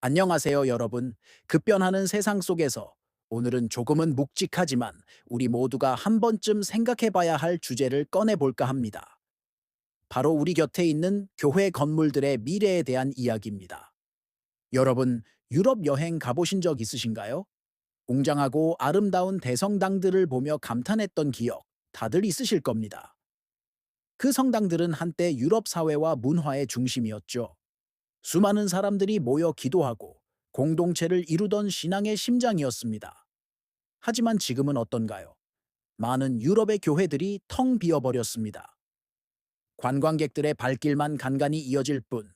안녕하세요, 여러분. 급변하는 세상 속에서 오늘은 조금은 묵직하지만 우리 모두가 한 번쯤 생각해 봐야 할 주제를 꺼내 볼까 합니다. 바로 우리 곁에 있는 교회 건물들의 미래에 대한 이야기입니다. 여러분, 유럽 여행 가보신 적 있으신가요? 웅장하고 아름다운 대성당들을 보며 감탄했던 기억 다들 있으실 겁니다. 그 성당들은 한때 유럽 사회와 문화의 중심이었죠. 수많은 사람들이 모여 기도하고 공동체를 이루던 신앙의 심장이었습니다. 하지만 지금은 어떤가요? 많은 유럽의 교회들이 텅 비어버렸습니다. 관광객들의 발길만 간간히 이어질 뿐,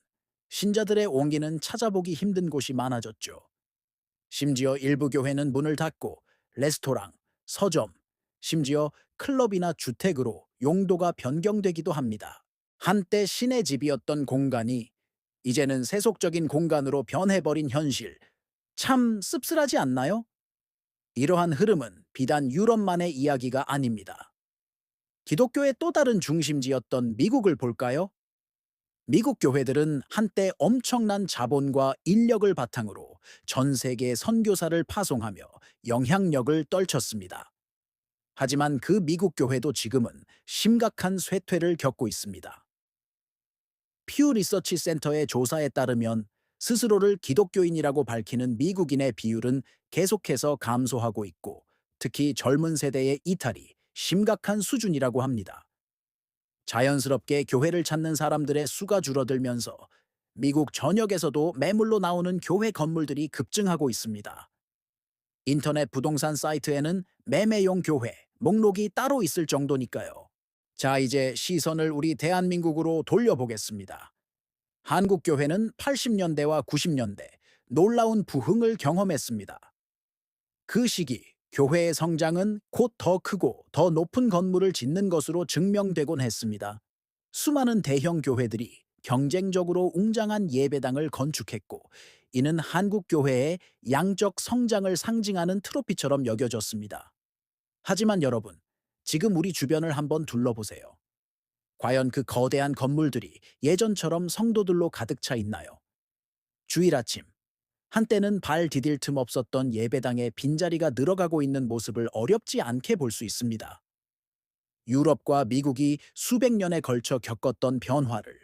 신자들의 온기는 찾아보기 힘든 곳이 많아졌죠. 심지어 일부 교회는 문을 닫고 레스토랑, 서점, 심지어 클럽이나 주택으로 용도가 변경되기도 합니다. 한때 신의 집이었던 공간이 이제는 세속적인 공간으로 변해버린 현실. 참 씁쓸하지 않나요? 이러한 흐름은 비단 유럽만의 이야기가 아닙니다. 기독교의 또 다른 중심지였던 미국을 볼까요? 미국 교회들은 한때 엄청난 자본과 인력을 바탕으로 전 세계에 선교사를 파송하며 영향력을 떨쳤습니다. 하지만 그 미국 교회도 지금은 심각한 쇠퇴를 겪고 있습니다. 퓨 리서치 센터의 조사에 따르면 스스로를 기독교인이라고 밝히는 미국인의 비율은 계속해서 감소하고 있고, 특히 젊은 세대의 이탈이 심각한 수준이라고 합니다. 자연스럽게 교회를 찾는 사람들의 수가 줄어들면서 미국 전역에서도 매물로 나오는 교회 건물들이 급증하고 있습니다. 인터넷 부동산 사이트에는 매매용 교회 목록이 따로 있을 정도니까요. 자, 이제 시선을 우리 대한민국으로 돌려보겠습니다. 한국 교회는 80년대와 90년대 놀라운 부흥을 경험했습니다. 그 시기 교회의 성장은 곧 더 크고 더 높은 건물을 짓는 것으로 증명되곤 했습니다. 수많은 대형 교회들이 경쟁적으로 웅장한 예배당을 건축했고, 이는 한국 교회의 양적 성장을 상징하는 트로피처럼 여겨졌습니다. 하지만 여러분, 지금 우리 주변을 한번 둘러보세요. 과연 그 거대한 건물들이 예전처럼 성도들로 가득 차 있나요? 주일 아침, 한때는 발 디딜 틈 없었던 예배당에 빈자리가 늘어가고 있는 모습을 어렵지 않게 볼 수 있습니다. 유럽과 미국이 수백 년에 걸쳐 겪었던 변화를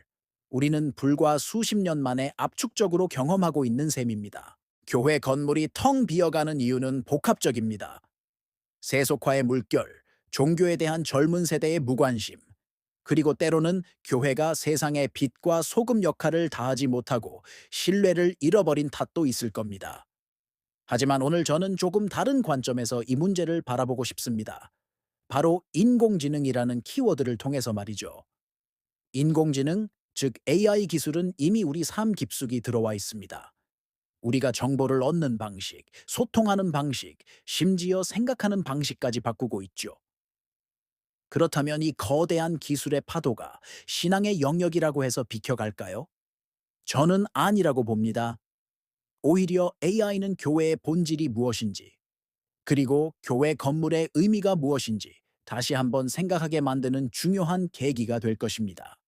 우리는 불과 수십 년 만에 압축적으로 경험하고 있는 셈입니다. 교회 건물이 텅 비어가는 이유는 복합적입니다. 세속화의 물결, 종교에 대한 젊은 세대의 무관심, 그리고 때로는 교회가 세상의 빛과 소금 역할을 다하지 못하고 신뢰를 잃어버린 탓도 있을 겁니다. 하지만 오늘 저는 조금 다른 관점에서 이 문제를 바라보고 싶습니다. 바로 인공지능이라는 키워드를 통해서 말이죠. 인공지능, 즉 AI 기술은 이미 우리 삶 깊숙이 들어와 있습니다. 우리가 정보를 얻는 방식, 소통하는 방식, 심지어 생각하는 방식까지 바꾸고 있죠. 그렇다면 이 거대한 기술의 파도가 신앙의 영역이라고 해서 비켜갈까요? 저는 아니라고 봅니다. 오히려 AI는 교회의 본질이 무엇인지, 그리고 교회 건물의 의미가 무엇인지 다시 한번 생각하게 만드는 중요한 계기가 될 것입니다.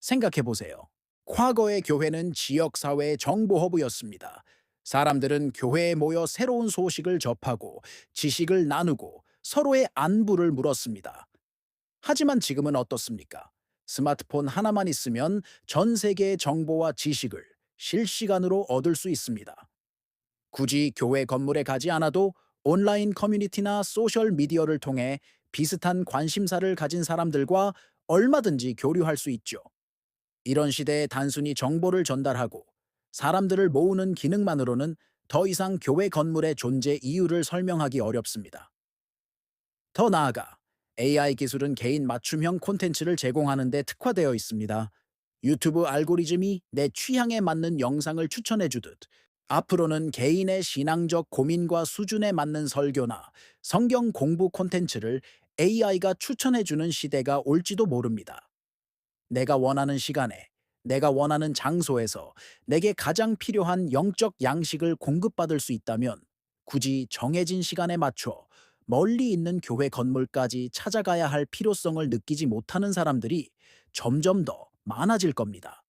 생각해 보세요. 과거의 교회는 지역사회의 정보허브였습니다. 사람들은 교회에 모여 새로운 소식을 접하고 지식을 나누고 서로의 안부를 물었습니다. 하지만 지금은 어떻습니까? 스마트폰 하나만 있으면 전 세계의 정보와 지식을 실시간으로 얻을 수 있습니다. 굳이 교회 건물에 가지 않아도 온라인 커뮤니티나 소셜 미디어를 통해 비슷한 관심사를 가진 사람들과 얼마든지 교류할 수 있죠. 이런 시대에 단순히 정보를 전달하고 사람들을 모으는 기능만으로는 더 이상 교회 건물의 존재 이유를 설명하기 어렵습니다. 더 나아가 AI 기술은 개인 맞춤형 콘텐츠를 제공하는 데 특화되어 있습니다. 유튜브 알고리즘이 내 취향에 맞는 영상을 추천해 주듯 앞으로는 개인의 신앙적 고민과 수준에 맞는 설교나 성경 공부 콘텐츠를 AI가 추천해 주는 시대가 올지도 모릅니다. 내가 원하는 시간에, 내가 원하는 장소에서 내게 가장 필요한 영적 양식을 공급받을 수 있다면 굳이 정해진 시간에 맞춰 멀리 있는 교회 건물까지 찾아가야 할 필요성을 느끼지 못하는 사람들이 점점 더 많아질 겁니다.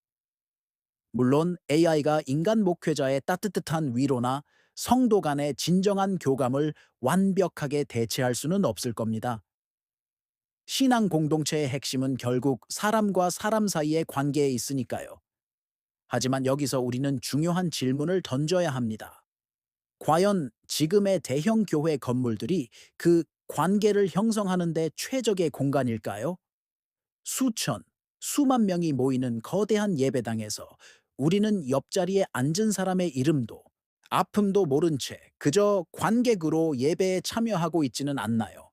물론 AI가 인간 목회자의 따뜻한 위로나 성도 간의 진정한 교감을 완벽하게 대체할 수는 없을 겁니다. 신앙 공동체의 핵심은 결국 사람과 사람 사이의 관계에 있으니까요. 하지만 여기서 우리는 중요한 질문을 던져야 합니다. 과연 지금의 대형 교회 건물들이 그 관계를 형성하는 데 최적의 공간일까요? 수천, 수만 명이 모이는 거대한 예배당에서 우리는 옆자리에 앉은 사람의 이름도 아픔도 모른 채 그저 관객으로 예배에 참여하고 있지는 않나요?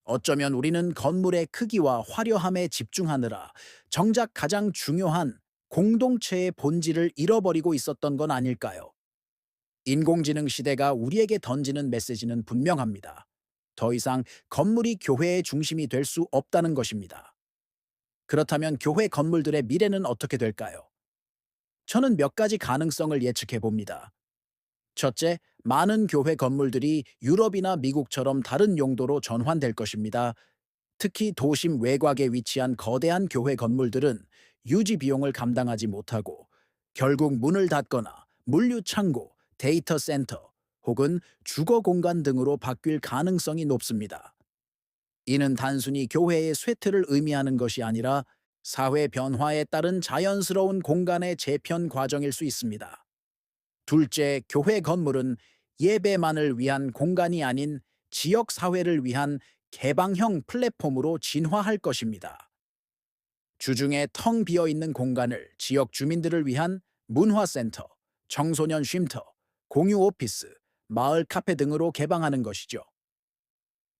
어쩌면 우리는 건물의 크기와 화려함에 집중하느라 정작 가장 중요한 공동체의 본질을 잃어버리고 있었던 건 아닐까요? 인공지능 시대가 우리에게 던지는 메시지는 분명합니다. 더 이상 건물이 교회의 중심이 될 수 없다는 것입니다. 그렇다면 교회 건물들의 미래는 어떻게 될까요? 저는 몇 가지 가능성을 예측해 봅니다. 첫째, 많은 교회 건물들이 유럽이나 미국처럼 다른 용도로 전환될 것입니다. 특히 도심 외곽에 위치한 거대한 교회 건물들은 유지 비용을 감당하지 못하고 결국 문을 닫거나 물류 창고, 데이터 센터 혹은 주거 공간 등으로 바뀔 가능성이 높습니다. 이는 단순히 교회의 쇠퇴를 의미하는 것이 아니라 사회 변화에 따른 자연스러운 공간의 재편 과정일 수 있습니다. 둘째, 교회 건물은 예배만을 위한 공간이 아닌 지역 사회를 위한 개방형 플랫폼으로 진화할 것입니다. 주중에 텅 비어 있는 공간을 지역 주민들을 위한 문화센터, 청소년 쉼터, 공유 오피스, 마을 카페 등으로 개방하는 것이죠.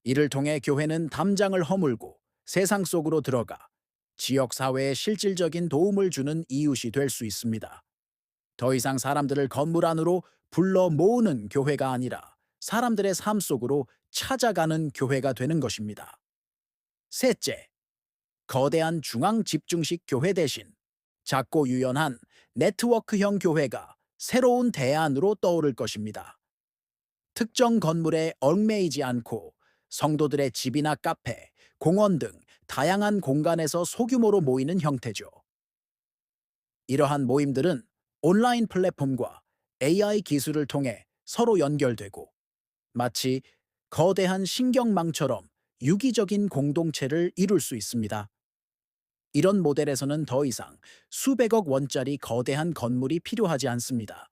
이를 통해 교회는 담장을 허물고 세상 속으로 들어가 지역 사회에 실질적인 도움을 주는 이웃이 될 수 있습니다. 더 이상 사람들을 건물 안으로 불러 모으는 교회가 아니라 사람들의 삶 속으로 찾아가는 교회가 되는 것입니다. 셋째, 거대한 중앙 집중식 교회 대신 작고 유연한 네트워크형 교회가 새로운 대안으로 떠오를 것입니다. 특정 건물에 얽매이지 않고 성도들의 집이나 카페, 공원 등 다양한 공간에서 소규모로 모이는 형태죠. 이러한 모임들은 온라인 플랫폼과 AI 기술을 통해 서로 연결되고 마치 거대한 신경망처럼 유기적인 공동체를 이룰 수 있습니다. 이런 모델에서는 더 이상 수백억 원짜리 거대한 건물이 필요하지 않습니다.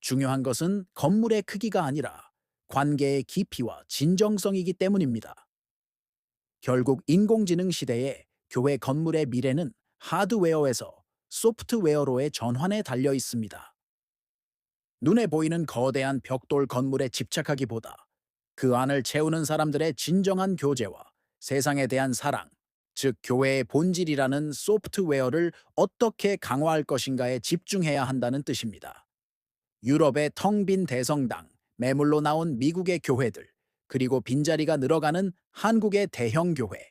중요한 것은 건물의 크기가 아니라 관계의 깊이와 진정성이기 때문입니다. 결국 인공지능 시대에 교회 건물의 미래는 하드웨어에서 소프트웨어로의 전환에 달려 있습니다. 눈에 보이는 거대한 벽돌 건물에 집착하기보다 그 안을 채우는 사람들의 진정한 교제와 세상에 대한 사랑, 즉 교회의 본질이라는 소프트웨어를 어떻게 강화할 것인가에 집중해야 한다는 뜻입니다. 유럽의 텅 빈 대성당, 매물로 나온 미국의 교회들, 그리고 빈자리가 늘어가는 한국의 대형 교회.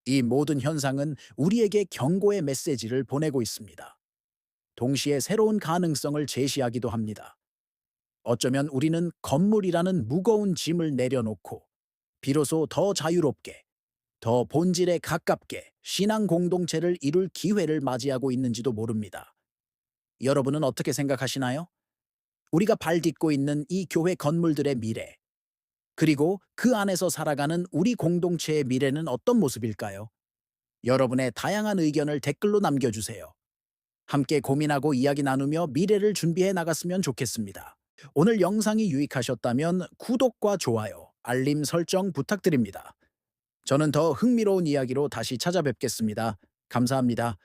이 모든 현상은 우리에게 경고의 메시지를 보내고 있습니다. 동시에 새로운 가능성을 제시하기도 합니다. 어쩌면 우리는 건물이라는 무거운 짐을 내려놓고 비로소 더 자유롭게, 더 본질에 가깝게 신앙 공동체를 이룰 기회를 맞이하고 있는지도 모릅니다. 여러분은 어떻게 생각하시나요? 우리가 발 딛고 있는 이 교회 건물들의 미래, 그리고 그 안에서 살아가는 우리 공동체의 미래는 어떤 모습일까요? 여러분의 다양한 의견을 댓글로 남겨주세요. 함께 고민하고 이야기 나누며 미래를 준비해 나갔으면 좋겠습니다. 오늘 영상이 유익하셨다면 구독과 좋아요, 알림 설정 부탁드립니다. 저는 더 흥미로운 이야기로 다시 찾아뵙겠습니다. 감사합니다.